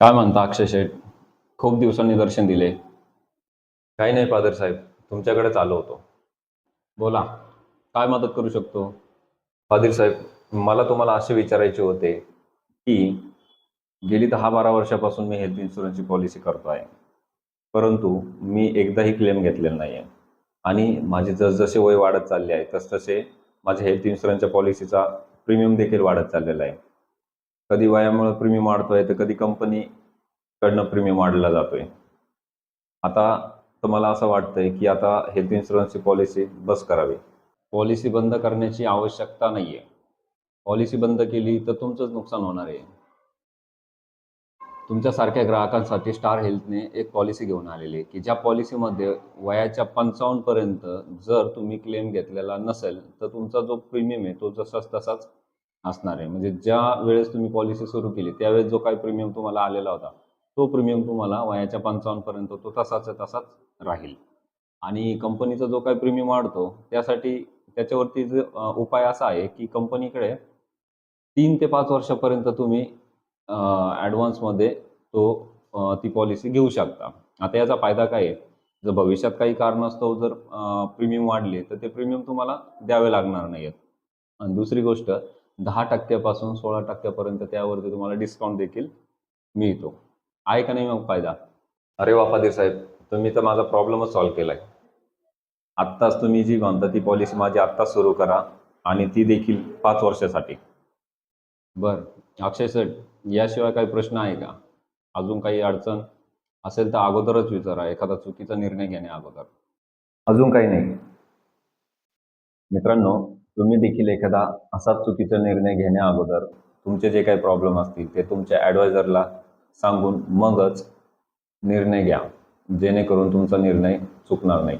काय म्हणता अक्षय शेठ? खूप दिवसांनी दर्शन दिले. काही नाही फादर साहेब, तुमच्याकडेच आलो होतो. बोला, काय मदत करू शकतो? फादर साहेब, मला तुम्हाला असे विचारायचे होते की गेली 10-12 वर्षापासून मी हेल्थ इन्शुरन्सची पॉलिसी करतो आहे. परंतु मी एकदाही क्लेम घेतलेला नाही आहे. आणि माझे जसजसे वय वाढत चालले आहे तसतसे माझ्या हेल्थ इन्शुरन्सच्या पॉलिसीचा प्रीमियम देखील वाढत चाललेला आहे. कधी वयामुळे प्रीमियम वाढतोय तर कधी कंपनीकडनं प्रीमियम वाढला जातोय. आता तर मला असं वाटतंय की आता हेल्थ इन्शुरन्सची पॉलिसी बस करावी. पॉलिसी बंद करण्याची आवश्यकता नाही आहे. पॉलिसी बंद केली तर तुमचंच नुकसान होणार आहे. तुमच्यासारख्या ग्राहकांसाठी स्टार हेल्थने एक पॉलिसी घेऊन आलेली आहे की ज्या पॉलिसीमध्ये वयाच्या 55 पर्यंत जर तुम्ही क्लेम घेतलेला नसेल तर तुमचा जो प्रीमियम आहे तो जसाच तसाच असणार आहे. म्हणजे ज्या वेळेस तुम्ही पॉलिसी सुरू केली त्यावेळेस जो काही प्रीमियम तुम्हाला आलेला होता तो प्रीमियम तुम्हाला वयाच्या 55 पर्यंत तो तसाच राहील. आणि कंपनीचा जो काही प्रीमियम वाढतो त्यासाठी त्याच्यावरती उपाय असा आहे की कंपनीकडे 3 ते 5 वर्षापर्यंत तुम्ही ॲडव्हान्समध्ये ती पॉलिसी घेऊ शकता. आता याचा फायदा काय आहे? जर भविष्यात काही कारणास्तव जर प्रीमियम वाढले तर ते प्रीमियम तुम्हाला द्यावे लागणार नाहीत. आणि दुसरी गोष्ट 10% पासून 16% पर्यंत त्यावरती तुम्हाला डिस्काउंट देखील मिळतो. आहे का नाही मग फायदा? अरे वा फादर साहेब, तुम्ही तर माझा प्रॉब्लेमच सॉल्व्ह केलाय. आत्ताच तुम्ही जी म्हणता ती पॉलिसी माझी आत्ताच सुरू करा आणि ती देखील 5 वर्षासाठी. बरं. अक्षय सर, याशिवाय काही प्रश्न आहे का? अजून काही अडचण असेल तर अगोदरच विचारा, एखादा चुकीचा निर्णय घेण्या अगोदर. अजून काही नाही. मित्रांनो, तुम्ही देखील एखादा असाच चुकीचा निर्णय घेण्या अगोदर तुमचे जे काही प्रॉब्लेम असतील ते तुमच्या ॲडवायझरला सांगून मगच निर्णय घ्या, जेणेकरून तुमचा निर्णय चुकणार नाही.